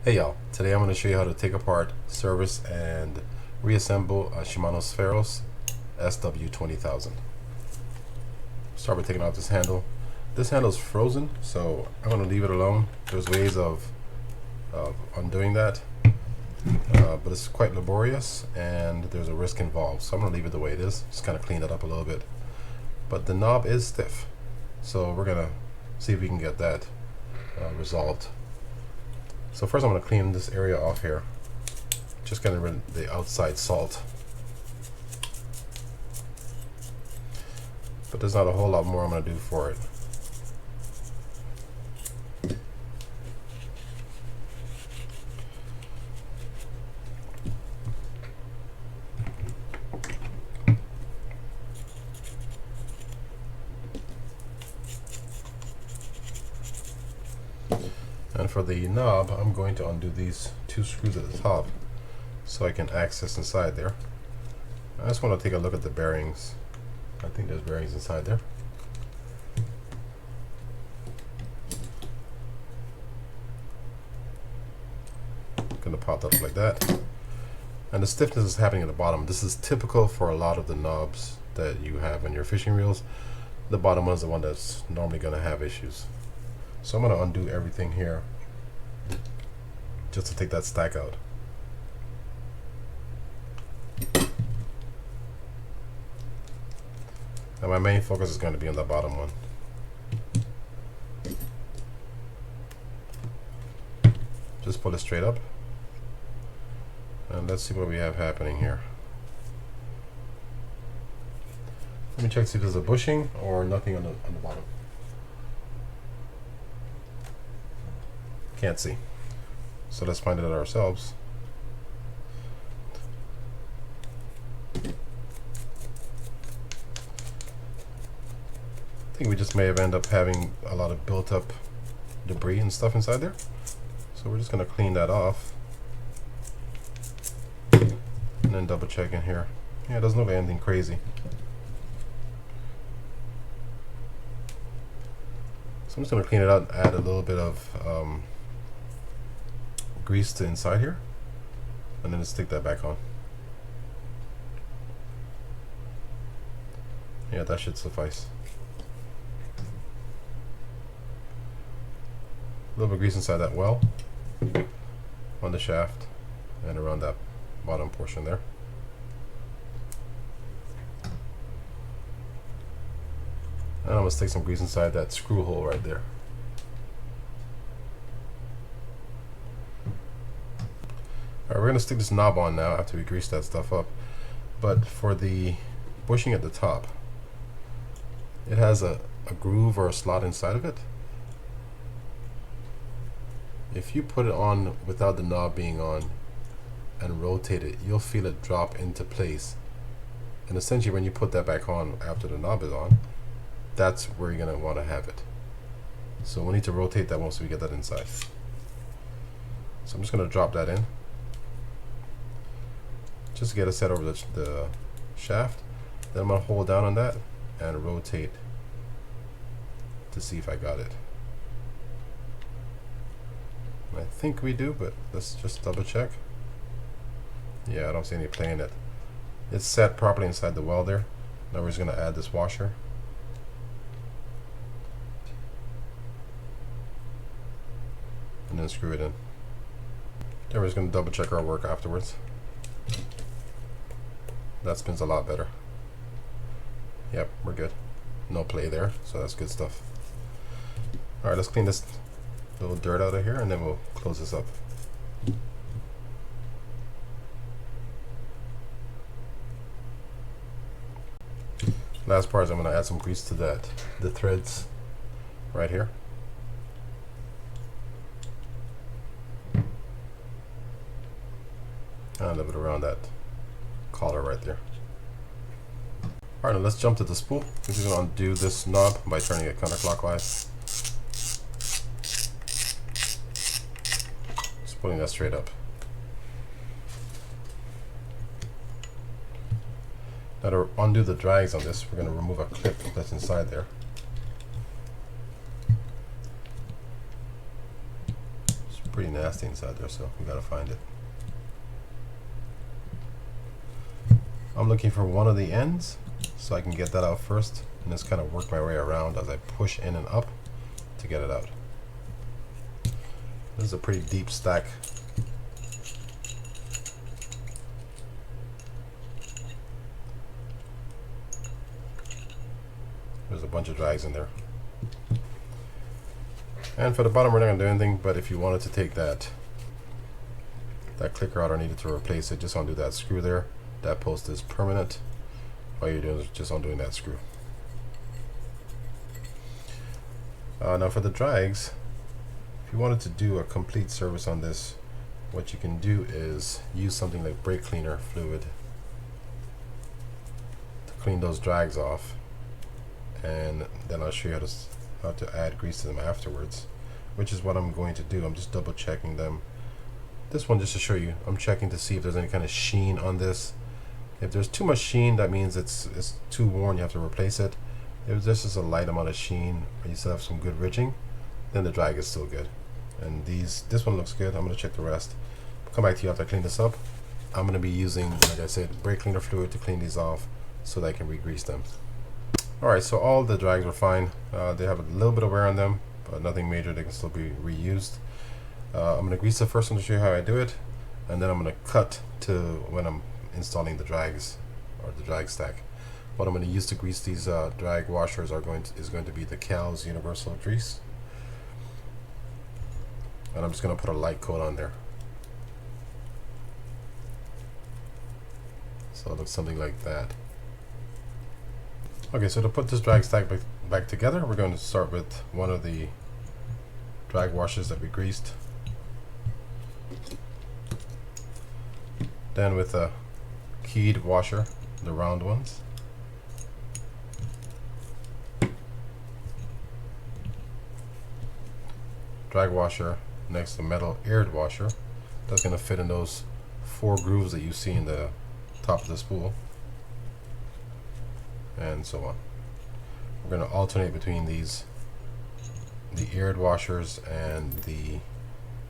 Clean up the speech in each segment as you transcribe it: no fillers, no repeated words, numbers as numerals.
Hey y'all, today I'm going to show you how to take apart, service, and reassemble a Shimano Spheros SW20000. Start with taking out this handle. This handle is frozen, so I'm going to leave it alone. There's ways of undoing that, but it's quite laborious and there's a risk involved, so I'm going to leave it the way it is. Just kind of clean it up a little bit. But the knob is stiff, so we're going to see if we can get that resolved. So first I'm going to clean this area off here, just getting rid of the outside salt. But there's not a whole lot more I'm going to do for it. And for the knob, I'm going to undo these two screws at the top so I can access inside there. I just want to take a look at the bearings. I think there's bearings inside there. Gonna pop that up like that. And the stiffness is happening at the bottom. This is typical for a lot of the knobs that you have on your fishing reels. The bottom one is the one that's normally gonna have issues. So I'm going to undo everything here just to take that stack out. And my main focus is going to be on the bottom one. Just pull it straight up. And let's see what we have happening here. Let me check to see if there's a bushing or nothing on the bottom. Can't see. So let's find it out ourselves. I think we just may have ended up having a lot of built up debris and stuff inside there. So we're just going to clean that off. And then double check in here. Yeah, it doesn't look like anything crazy. So I'm just going to clean it out and add a little bit of grease to inside here, and then stick that back on. Yeah, that should suffice. A little bit of grease inside that well, on the shaft, and around that bottom portion there. And I'm going to stick some grease inside that screw hole right there. Alright, we're going to stick this knob on now after we grease that stuff up. But for the bushing at the top, it has a groove or a slot inside of it. If you put it on without the knob being on and rotate it, you'll feel it drop into place. And essentially when you put that back on after the knob is on, that's where you're going to want to have it. So we'll need to rotate that once we get that inside. So I'm just going to drop that in, just to get it set over the shaft. Then I'm going to hold down on that and rotate to see if I got it. I think we do, but let's just double check. Yeah, I don't see any play in it. It's set properly inside the well there. Now we're just going to add this washer. And then screw it in. Then we're just going to double check our work afterwards. That spins a lot better. Yep, we're good. No play there, so that's good stuff. Alright, let's clean this little dirt out of here and then we'll close this up. Last part is I'm going to add some grease to the threads right here. And a little bit around that collar right there. Alright, now let's jump to the spool. We're just going to undo this knob by turning it counterclockwise. Just pulling that straight up. Now to undo the drags on this, we're going to remove a clip that's inside there. pretty nasty inside there, so we gotta find it. I'm looking for one of the ends so I can get that out first and just kind of work my way around as I push in and up to get it out. This is a pretty deep stack. There's a bunch of drags in there. And for the bottom we're not going to do anything, but if you wanted to take that clicker out or needed to replace it, just undo that screw there. That post is permanent. All you're doing is just undoing that screw. Now for the drags, if you wanted to do a complete service on this, what you can do is use something like brake cleaner fluid to clean those drags off, and then I'll show you how to add grease to them afterwards, which is what I'm going to do. I'm just double checking them. This one, just to show you, I'm checking to see if there's any kind of sheen on this. If there's too much sheen, that means it's too worn, you have to replace it. If there's just a light amount of sheen, and you still have some good ridging, then the drag is still good. And this one looks good. I'm going to check the rest. Come back to you after I clean this up. I'm going to be using, like I said, brake cleaner fluid to clean these off so that I can re-grease them. Alright, so all the drags are fine. They have a little bit of wear on them, but nothing major. They can still be reused. I'm going to grease the first one to show you how I do it, and then I'm going to cut to when I'm installing the drags or the drag stack. What I'm going to use to grease these drag washers is going to be the Cal's Universal Grease, and I'm just going to put a light coat on there, so it looks something like that. Okay, so to put this drag stack back together, we're going to start with one of the drag washers that we greased, then with a keyed washer, the round ones, drag washer next to metal aired washer. That's going to fit in those 4 grooves that you see in the top of the spool, and so on. We're going to alternate between the aired washers and the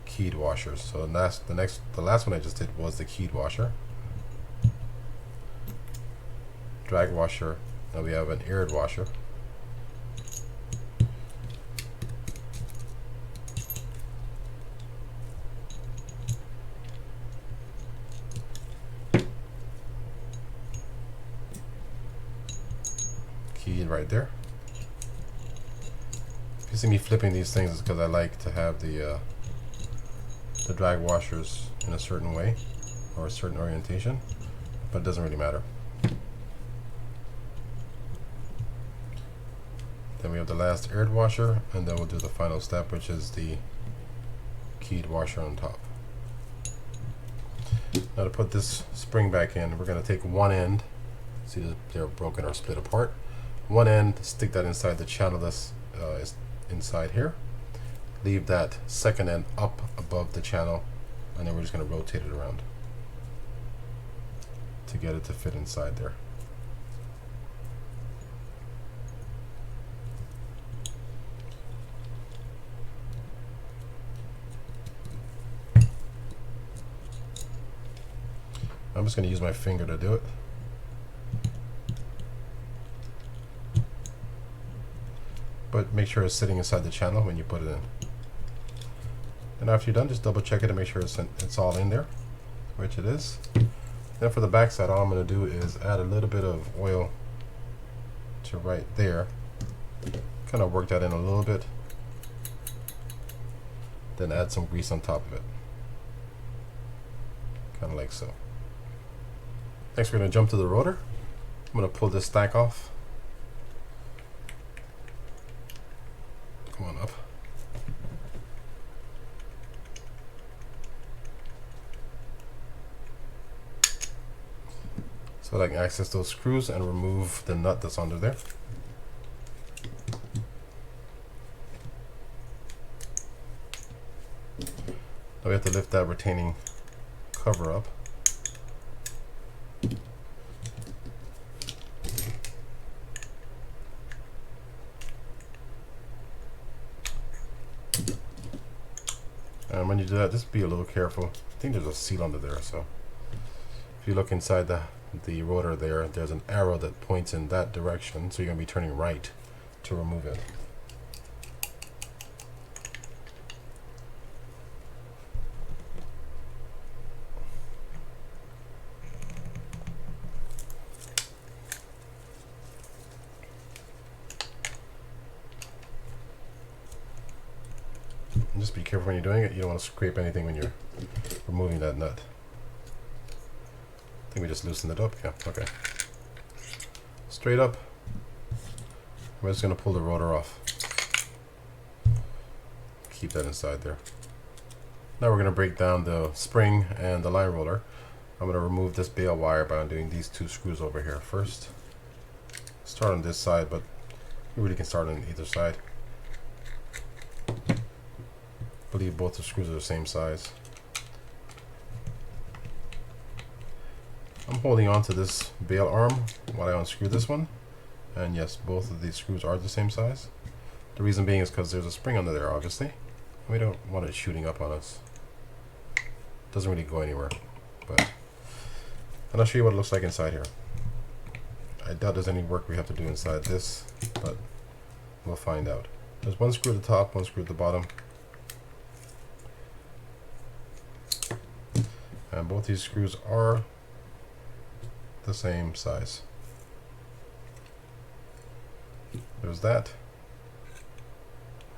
keyed washers. So the last one I just did was the keyed washer. Drag washer. Now we have an aired washer. Keyed right there. If you see me flipping these things, it's because I like to have the drag washers in a certain way or a certain orientation, but it doesn't really matter. Then we have the last aired washer, and then we'll do the final step, which is the keyed washer on top. Now to put this spring back in, we're going to take one end, see that they're broken or split apart, one end, stick that inside the channel that's inside here, leave that second end up above the channel, and then we're just going to rotate it around to get it to fit inside there. I'm just going to use my finger to do it. But make sure it's sitting inside the channel when you put it in. And after you're done, just double check it and make sure it's all in there, which it is. Then for the back side, all I'm going to do is add a little bit of oil to right there. Kind of work that in a little bit. Then add some grease on top of it. Kind of like so. Next, we're going to jump to the rotor. I'm going to pull this stack off. Come on up. So that I can access those screws and remove the nut that's under there. Now we have to lift that retaining cover up. And when when you do that, just be a little careful. I think there's a seal under there, so if you look inside the rotor there, there's an arrow that points in that direction, so you're going to be turning right to remove it. And just be careful when you're doing it. You don't want to scrape anything when you're removing that nut. I think we just loosened it up. Yeah, okay. Straight up. We're just going to pull the rotor off. Keep that inside there. Now we're going to break down the spring and the line roller. I'm going to remove this bail wire by undoing these two screws over here first. Start on this side, but you really can start on either side. I believe both the screws are the same size. I'm holding on to this bail arm while I unscrew this one. And yes, both of these screws are the same size. The reason being is because there's a spring under there, obviously. We don't want it shooting up on us. Doesn't really go anywhere. But and I'll show you what it looks like inside here. I doubt there's any work we have to do inside this, but we'll find out. There's one screw at the top, one screw at the bottom. And both these screws are the same size. There's that.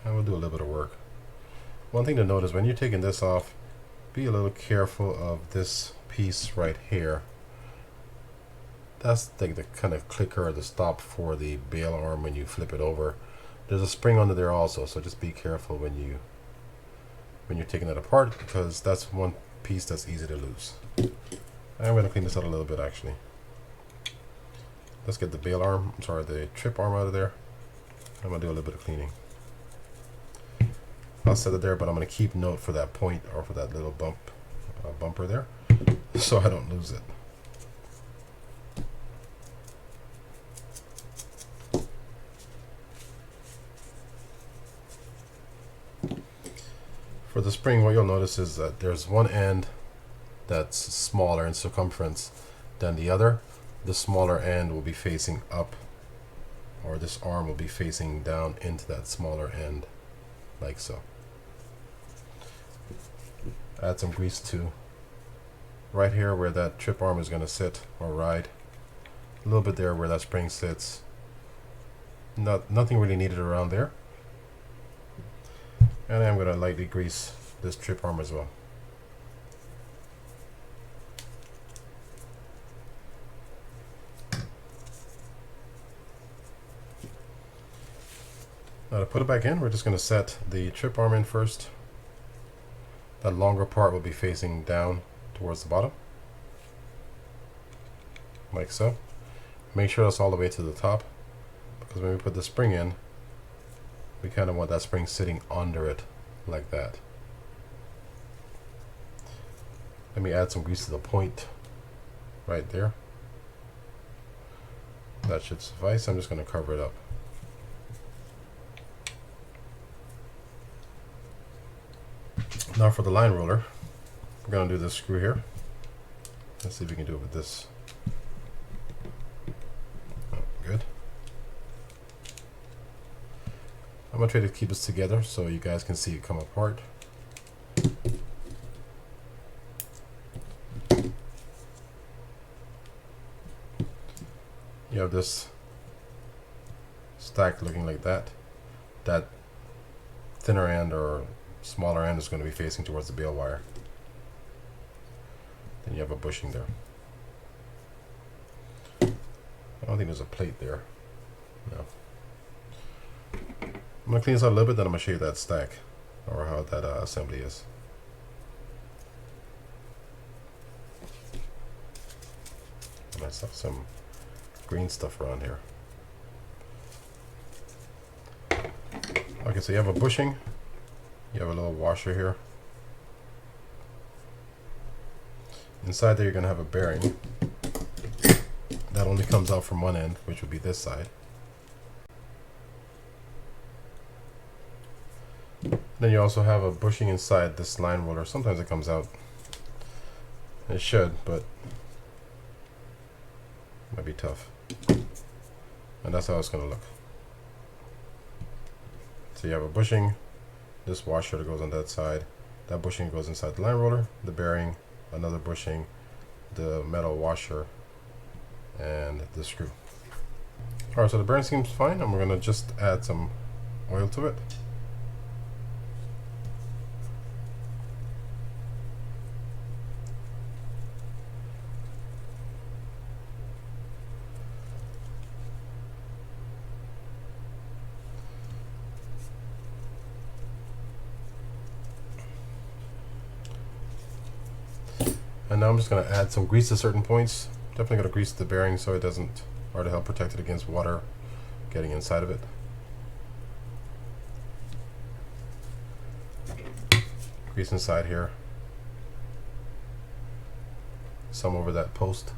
And we'll do a little bit of work. One thing to note is when you're taking this off, be a little careful of this piece right here. That's like the kind of clicker or the stop for the bail arm when you flip it over. There's a spring under there also, so just be careful when you're taking it apart, because that's one piece that's easy to lose. I'm going to clean this out a little bit actually. Let's get the bail arm, I'm sorry, the trip arm out of there. I'm going to do a little bit of cleaning. I'll set it there, but I'm going to keep note for that point or for that little bumper there, so I don't lose it. For the spring, what you'll notice is that there's one end that's smaller in circumference than the other. The smaller end will be facing up, or this arm will be facing down into that smaller end, like so. Add some grease to right here where that trip arm is going to sit or ride. A little bit there where that spring sits. Nothing really needed around there. And I'm going to lightly grease this trip arm as well. Now to put it back in, we're just going to set the trip arm in first. That longer part will be facing down towards the bottom, like so. Make sure that's all the way to the top, because when we put the spring in, we kind of want that spring sitting under it, like that. Let me add some grease to the point right there. That should suffice. I'm just going to cover it up. Now for the line roller, we're going to do this screw here. Let's see if we can do it with this. Oh, good. I'm going to try to keep this together so you guys can see it come apart. You have this stack looking like that. That thinner end or smaller end is going to be facing towards the bail wire. Then you have a bushing there. I don't think there's a plate there. No. I'm going to clean this out a little bit, then I'm going to show you that stack or how that assembly is. I might have some green stuff around here. Okay, so you have a bushing, you have a little washer here. Inside there you're going to have a bearing that only comes out from one end, which would be this side. Then you also have a bushing inside this line roller. Sometimes it comes out. It should, but it might be tough. And that's how it's going to look. So you have a bushing, this washer that goes on that side, that bushing goes inside the line roller, the bearing, another bushing, the metal washer, and the screw. Alright, so the bearing seems fine, and we're going to just add some oil to it. And now I'm just going to add some grease to certain points. Definitely going to grease the bearing so it doesn't, or to help protect it against water getting inside of it. Grease inside here. Some over that post.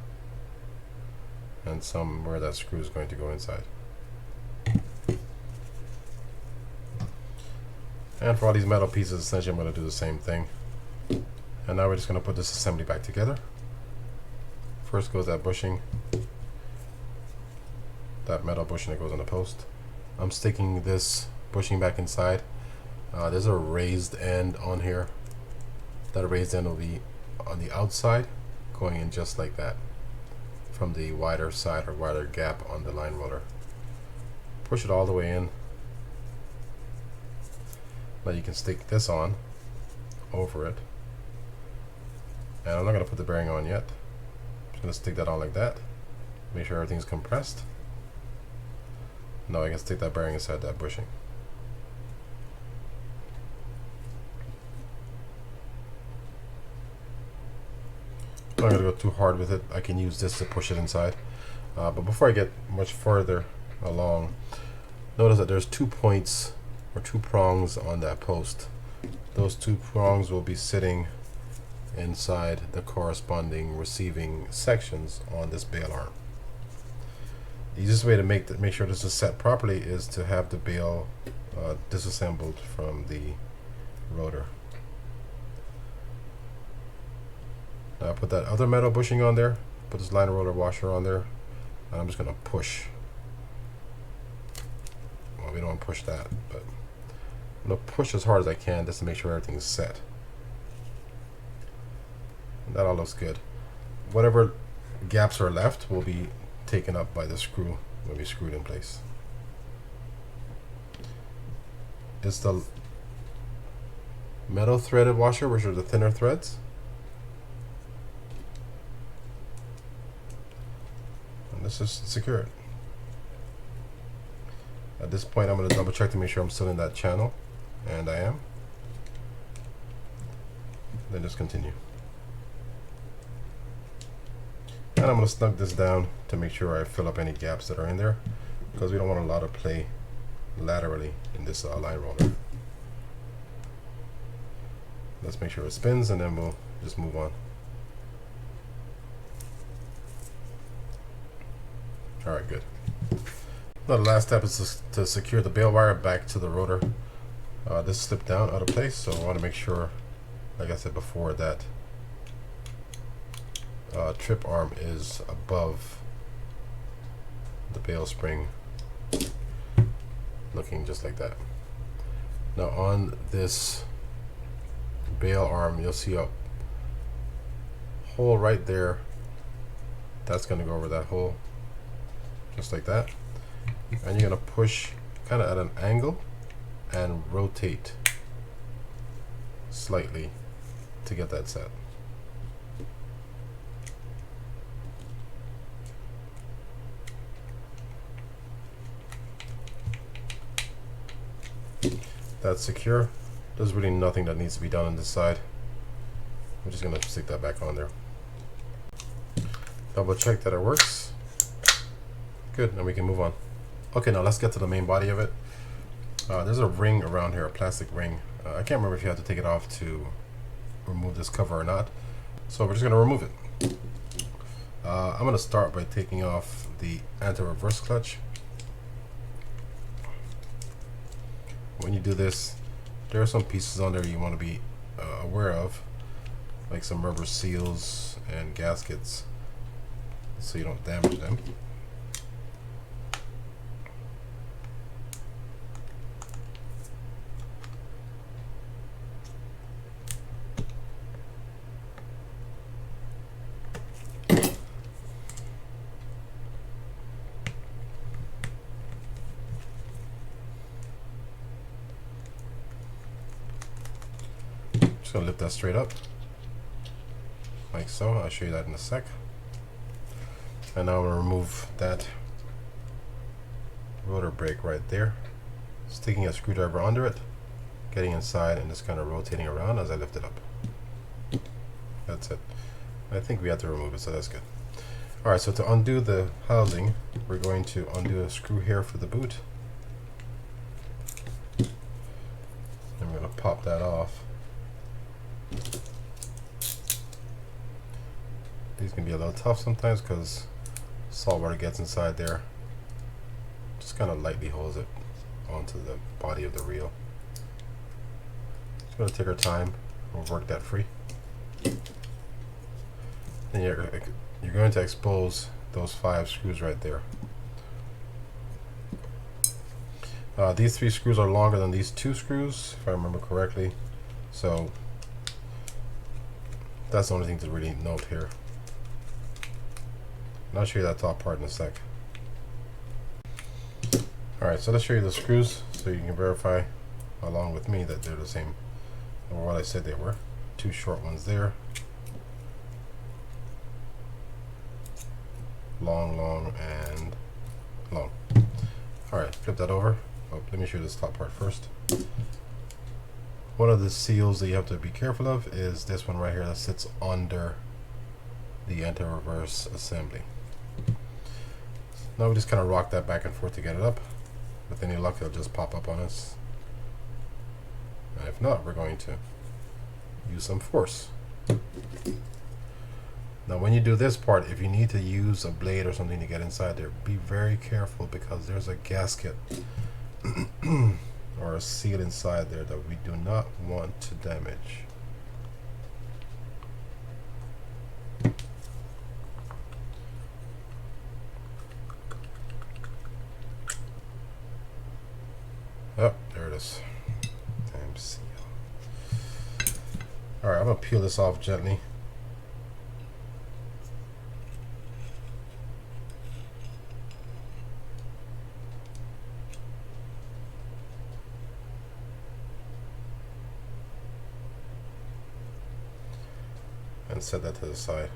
And some where that screw is going to go inside. And for all these metal pieces, essentially I'm going to do the same thing. And now we're just going to put this assembly back together. First goes that bushing, that metal bushing that goes on the post. I'm sticking this bushing back inside. There's a raised end on here. That raised end will be on the outside, going in just like that, from the wider side or wider gap on the line roller. Push it all the way in. Now you can stick this on over it. And I'm not going to put the bearing on yet. I'm just going to stick that on like that. Make sure everything's compressed. Now I can stick that bearing inside that bushing. I'm not going to go too hard with it. I can use this to push it inside. But before I get much further along, notice that there's 2 points or 2 prongs on that post. Those 2 prongs will be sitting inside the corresponding receiving sections on this bail arm. The easiest way to make sure this is set properly is to have the bail disassembled from the rotor. Now I put that other metal bushing on there, put this line roller washer on there, and I'm just going to push. Well, we don't want to push that, but I'm going to push as hard as I can just to make sure everything's set. That all looks good. Whatever gaps are left will be taken up by the screw, will be screwed in place. It's the metal threaded washer, which are the thinner threads. And this is secured. At this point I'm going to double check to make sure I'm still in that channel, and I am. Then just continue. And I'm going to snug this down to make sure I fill up any gaps that are in there, because we don't want a lot of play laterally in this line roller. Let's make sure it spins, and then we'll just move on. Alright, good. Now the last step is to secure the bail wire back to the rotor. This slipped down out of place, so I want to make sure, like I said before, that trip arm is above the bail spring, looking just like that. Now on this bail arm you'll see a hole right there. That's going to go over that hole just like that, and you're going to push kind of at an angle and rotate slightly to get that set. That's secure. There's really nothing that needs to be done on this side. I'm just going to stick that back on there. Double check that it works. Good, and we can move on. Okay, now let's get to the main body of it. There's a ring around here, a plastic ring. I can't remember if you have to take it off to remove this cover or not. So we're just going to remove it. I'm going to start by taking off the anti-reverse clutch. When you do this, there are some pieces on there you want to be aware of, like some rubber seals and gaskets, so you don't damage them. Just gonna lift that straight up like so. I'll show you that in a sec. And now I'm gonna remove that rotor brake right there, sticking a screwdriver under it, getting inside, and just kind of rotating around as I lift it up. That's it. I think we have to remove it, so that's good. Alright, so to undo the housing, we're going to undo a screw here for the boot. And we're going to pop that off. These can be a little tough sometimes because salt water gets inside there. Just kind of lightly holds it onto the body of the reel. Just going to take our time. We'll work that free. And you're going to expose those 5 screws right there. These 3 screws are longer than these 2 screws, if I remember correctly. So that's the only thing to really note here. And I'll show you that top part in a sec. Alright, so let's show you the screws so you can verify along with me that they're the same, or what I said they were. 2 short ones there. Long, long, and long. Alright, flip that over. Oh, let me show you this top part first. One of the seals that you have to be careful of is this one right here that sits under the anti-reverse assembly. Now we just kind of rock that back and forth to get it up. With any luck, it'll just pop up on us. And if not, we're going to use some force. Now when you do this part, if you need to use a blade or something to get inside there, be very careful because there's a gasket or a seal inside there that we do not want to damage. Oh, there it is. Damn seal. Alright, I'm going to peel this off gently. And set that to the side.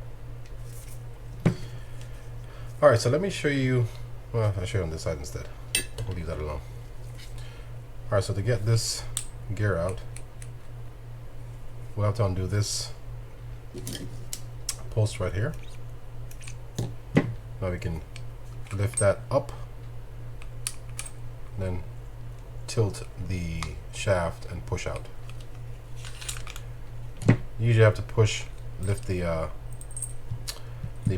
Alright, so let me show you, well, I'll show you on this side instead. We'll leave that alone. Alright, so to get this gear out, we'll have to undo this post right here. Now we can lift that up, and then tilt the shaft and push out. You usually have to lift the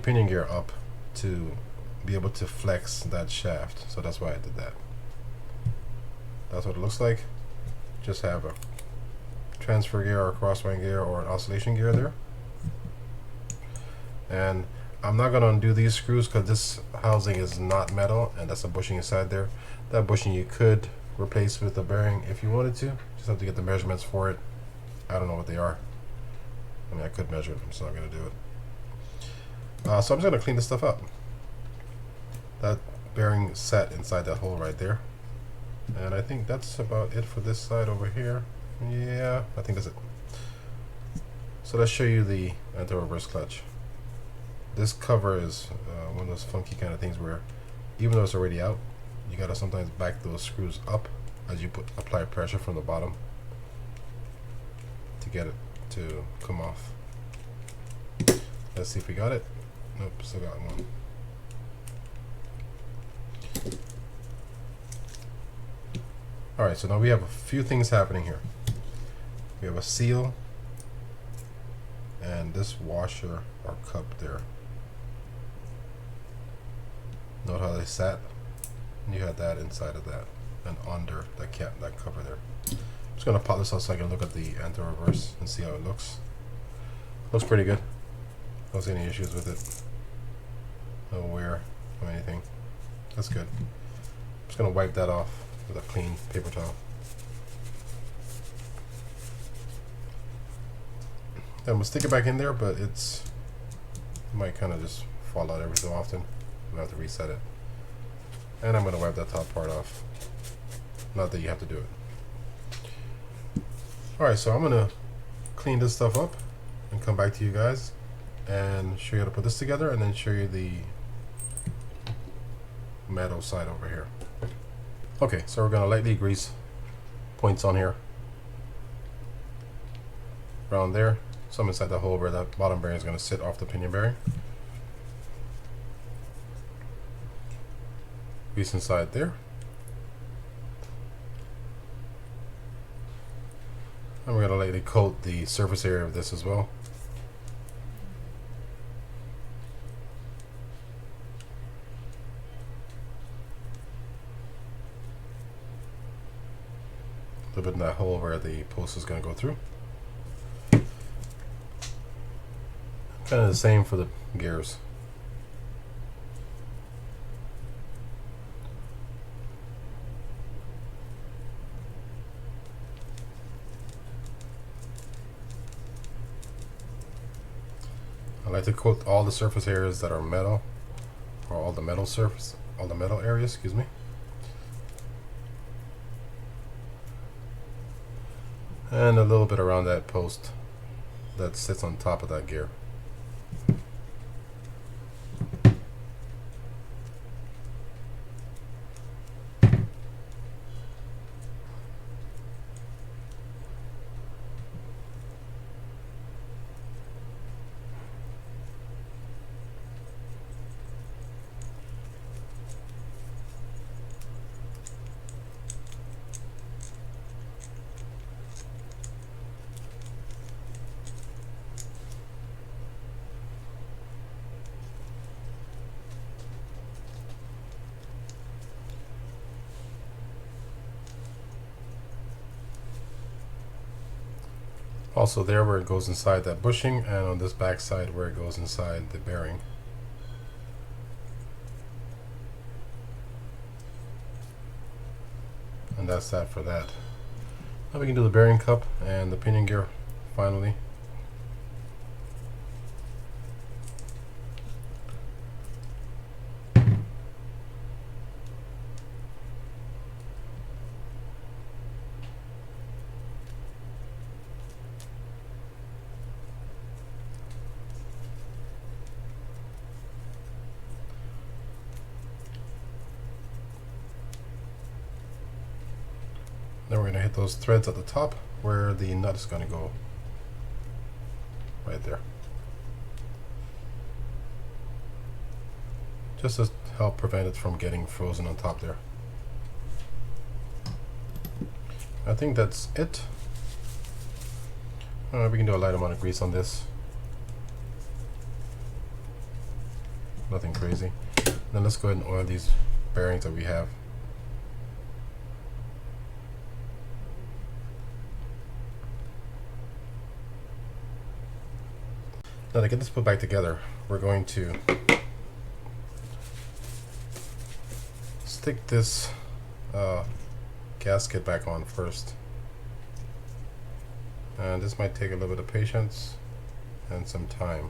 pinion gear up to be able to flex that shaft, so that's why I did that. That's what it looks like. Just have a transfer gear or a crosswind gear or an oscillation gear there. And I'm not going to undo these screws because this housing is not metal, and that's a bushing inside there. That bushing you could replace with a bearing if you wanted to. Just have to get the measurements for it. I don't know what they are. I mean, I could measure it, I'm just not going to do it. So I'm just going to clean this stuff up. That bearing set inside that hole right there. And I think that's about it for this side over here. Yeah, I think that's it. So let's show you the anti-reverse clutch. This cover is one of those funky kind of things where even though it's already out, you gotta sometimes back those screws up as you apply pressure from the bottom to get it to come off. Let's see if we got it. Nope, still got one. Alright, so now we have a few things happening here. We have a seal and this washer or cup there. Note how they sat? And you had that inside of that and under that cap, that cover there. just gonna pop this out so I can look at the anti-reverse and see how it looks. Looks pretty good. Don't see any issues with it. No wear or anything. That's good. I'm just gonna wipe that off with a clean paper towel. I'm gonna stick it back in there, but it might kind of just fall out every so often. I'm gonna have to reset it. And I'm gonna wipe that top part off. Not that you have to do it. Alright, so I'm gonna clean this stuff up and come back to you guys and show you how to put this together, and then show you the metal side over here. Okay, so we're gonna lightly grease points on here, around there, some inside the hole where that bottom bearing is gonna sit off the pinion bearing. Grease inside there. And we're gonna lightly coat the surface area of this as well. A little bit in that hole where the post is going to go through. Kind of the same for the gears. I like to coat all the surface areas that are metal, or all the metal areas, excuse me. And a little bit around that post that sits on top of that gear. Also there where it goes inside that bushing, and on this back side where it goes inside the bearing. And that's that for that. Now we can do the bearing cup and the pinion gear finally. Then we're going to hit those threads at the top where the nut is going to go, right there. Just to help prevent it from getting frozen on top there. I think that's it. We can do a light amount of grease on this. Nothing crazy. Then let's go ahead and oil these bearings that we have. Now to get this put back together, we're going to stick this gasket back on first. And this might take a little bit of patience and some time.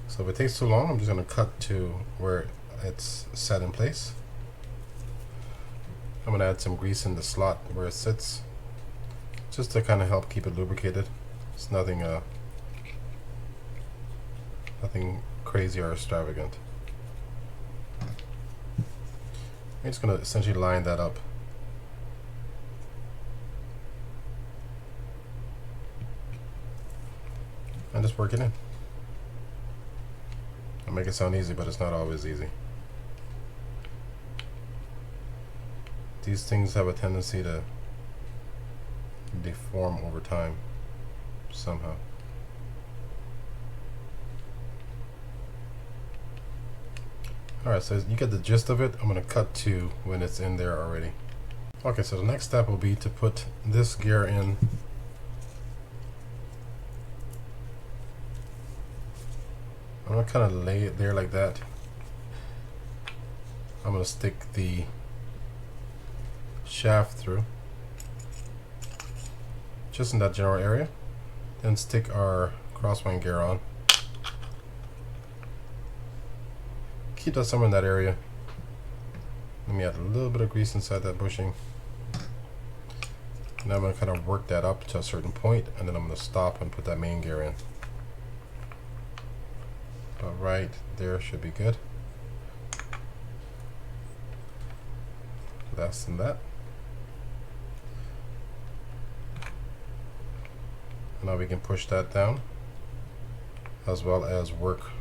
So if it takes too long, I'm just going to cut to where it's set in place. I'm going to add some grease in the slot where it sits, just to kind of help keep it lubricated. It's nothing nothing crazy or extravagant. I'm just going to essentially line that up. And just work it in. I make it sound easy, but it's not always easy. These things have a tendency to deform over time somehow. Alright, so you get the gist of it. I'm going to cut to when it's in there already. Okay, so the next step will be to put this gear in. I'm going to kind of lay it there like that. I'm going to stick the shaft through, just in that general area. Then stick our crosswind gear on. Keep that somewhere in that area. Let me add a little bit of grease inside that bushing. Now I'm going to kind of work that up to a certain point, and then I'm going to stop and put that main gear in. But right there should be good. Less than that. Now we can push that down, as well as work.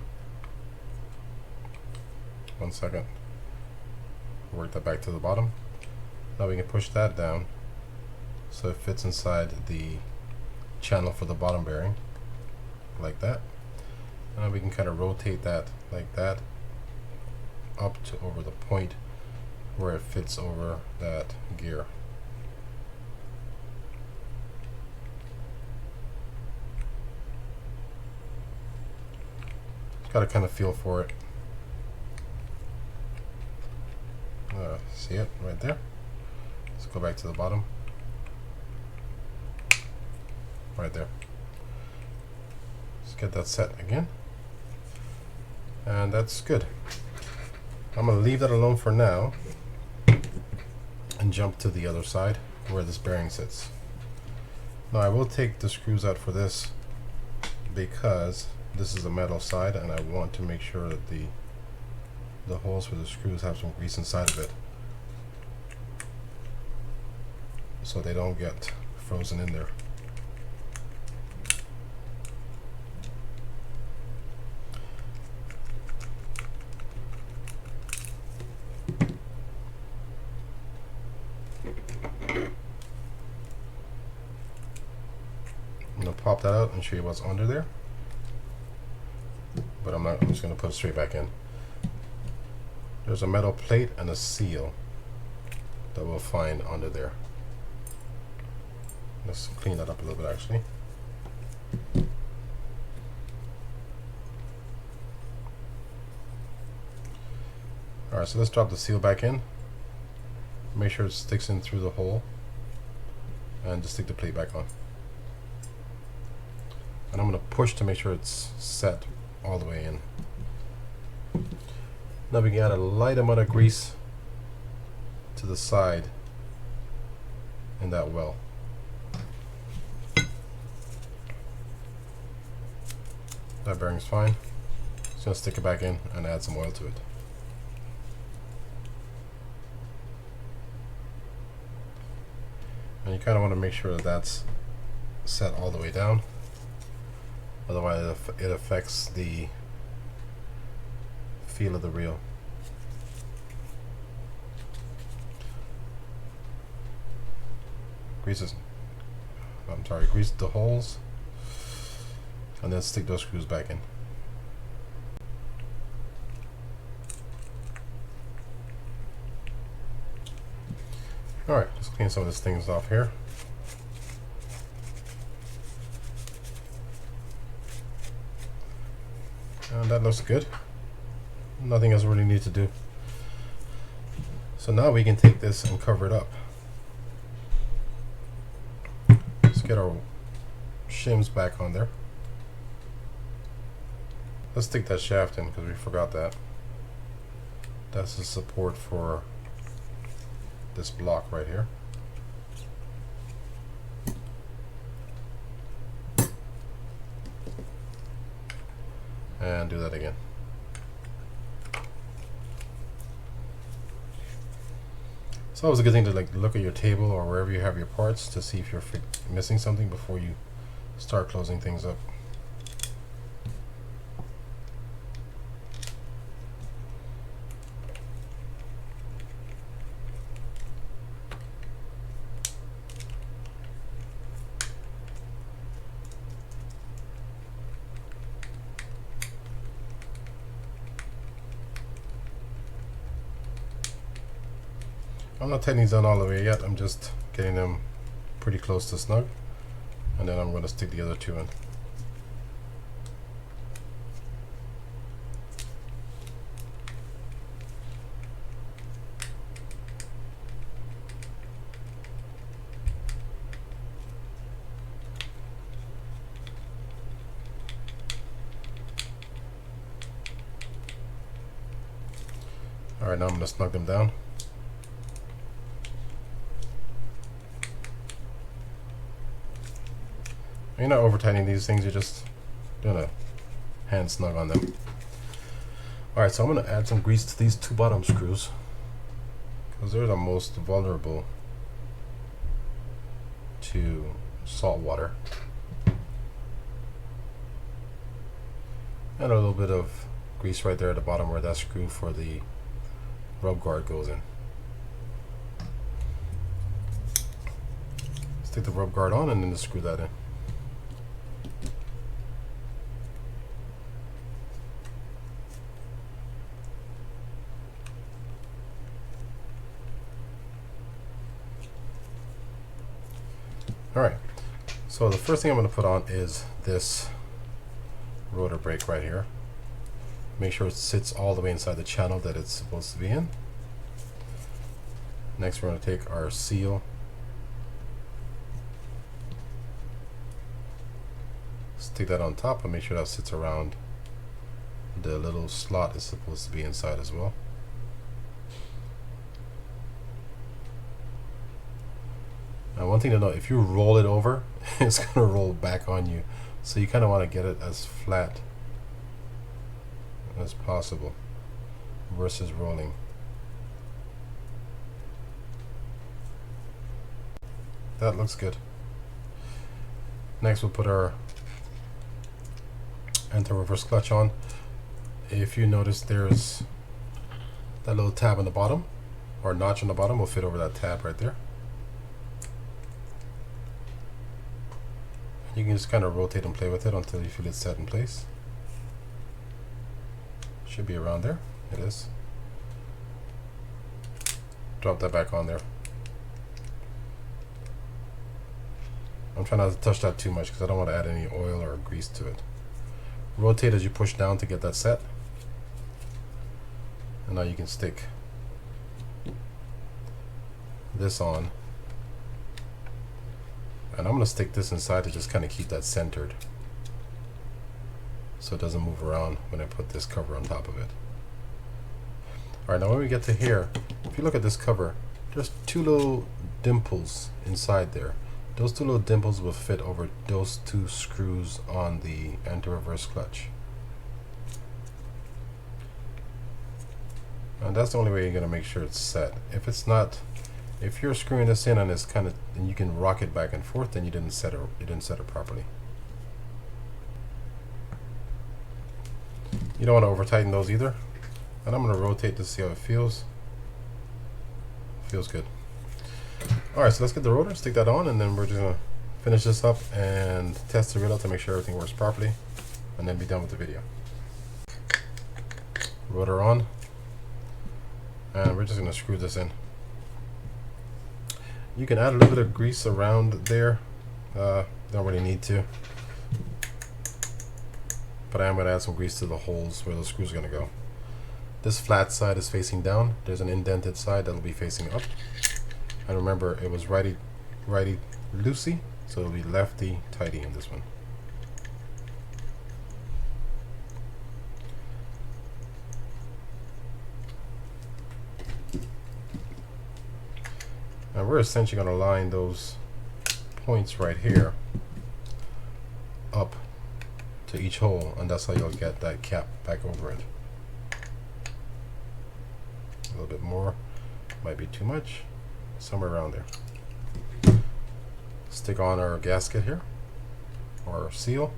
1 second. Work that back to the bottom. Now we can push that down so it fits inside the channel for the bottom bearing, like that. Now we can kind of rotate that like that up to over the point where it fits over that gear. Got to kind of feel for it. See it right there? Let's go back to the bottom. Right there. Let's get that set again. And that's good. I'm going to leave that alone for now and jump to the other side where this bearing sits. Now I will take the screws out for this because this is a metal side and I want to make sure that the holes for the screws have some grease inside of it so they don't get frozen in there. I'm going to pop that out and show you what's under there, but I'm just going to put it straight back in. There's a metal plate and a seal that we'll find under there. Let's clean that up a little bit actually. Alright, so let's drop the seal back in. Make sure it sticks in through the hole and just stick the plate back on. And I'm going to push to make sure it's set all the way in. Now we can add a light amount of grease to the side in that well. That bearing's fine. Just going to stick it back in and add some oil to it. And you kind of want to make sure that that's set all the way down. Otherwise it affects the feel of the reel. Grease the holes and then stick those screws back in. Alright, let's clean some of these things off here. And that looks good. Nothing else we really need to do. So now we can take this and cover it up. Let's get our shims back on there. Let's stick that shaft in because we forgot that. That's the support for this block right here. And do that again. It's always a good thing to look at your table or wherever you have your parts to see if you're missing something before you start closing things up. I'm not tightening these down all the way yet. I'm just getting them pretty close to snug, and then I'm going to stick the other two in. Alright, now I'm going to snug them down. You're not over tightening these things, you're just doing a hand snug on them. Alright, so I'm going to add some grease to these two bottom screws, because they're the most vulnerable to salt water. And a little bit of grease right there at the bottom where that screw for the rub guard goes in. Stick the rub guard on and then screw that in. Alright, so the first thing I'm going to put on is this rotor brake right here. Make sure it sits all the way inside the channel that it's supposed to be in. Next we're going to take our seal, stick that on top and make sure that sits around the little slot it's supposed to be inside as well. Now one thing to note, if you roll it over, it's going to roll back on you. So you kind of want to get it as flat as possible versus rolling. That looks good. Next we'll put our anti-reverse clutch on. If you notice there's that little tab on the bottom, or notch on the bottom, will fit over that tab right there. You can just kind of rotate and play with it until you feel it set in place. Should be around there. It is. Drop that back on there. I'm trying not to touch that too much because I don't want to add any oil or grease to it. Rotate as you push down to get that set. And now you can stick this on. And I'm going to stick this inside to just kind of keep that centered, so it doesn't move around when I put this cover on top of it. Alright, now when we get to here, if you look at this cover, there's two little dimples inside there. Those two little dimples will fit over those two screws on the anti-reverse clutch. And that's the only way you're going to make sure it's set. If it's not, if you're screwing this in and it's kind of, and you can rock it back and forth, then you didn't set it properly. You don't want to over tighten those either. And I'm going to rotate to see how it feels. Feels good. Alright, so let's get the rotor, stick that on, and then we're just going to finish this up and test the reel out to make sure everything works properly, and then be done with the video. Rotor on, and we're just going to screw this in. You can add a little bit of grease around there, don't really need to, but I am going to add some grease to the holes where the screws are going to go. This flat side is facing down. There's an indented side that will be facing up. And remember, it was righty loosey, so it'll be lefty tighty in this one. And we're essentially going to line those points right here up to each hole, and that's how you'll get that cap back over it. A little bit more, might be too much, somewhere around there. Stick on our gasket here, or seal.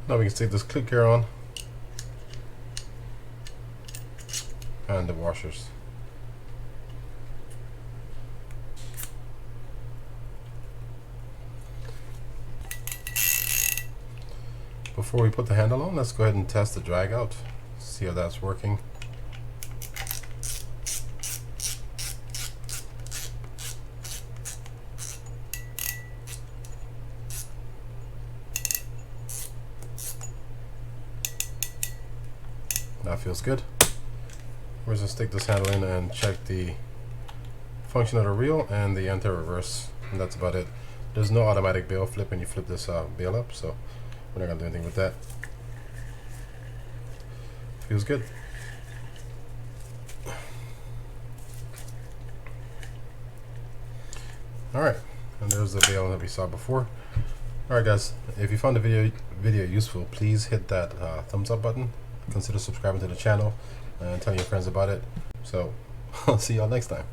Now we can stick this clip gear on and the washers. Before we put the handle on, let's go ahead and test the drag out, see how that's working. That feels good. We're just gonna stick this handle in and check the function of the reel and the anti-reverse, and that's about it. There's no automatic bail flip when you flip this bail up, so we're not gonna do anything with that. Feels good. Alright, and there's the bail that we saw before. Alright guys, if you found the video useful, please hit that thumbs up button. Consider subscribing to the channel and telling your friends about it. So I'll see y'all next time.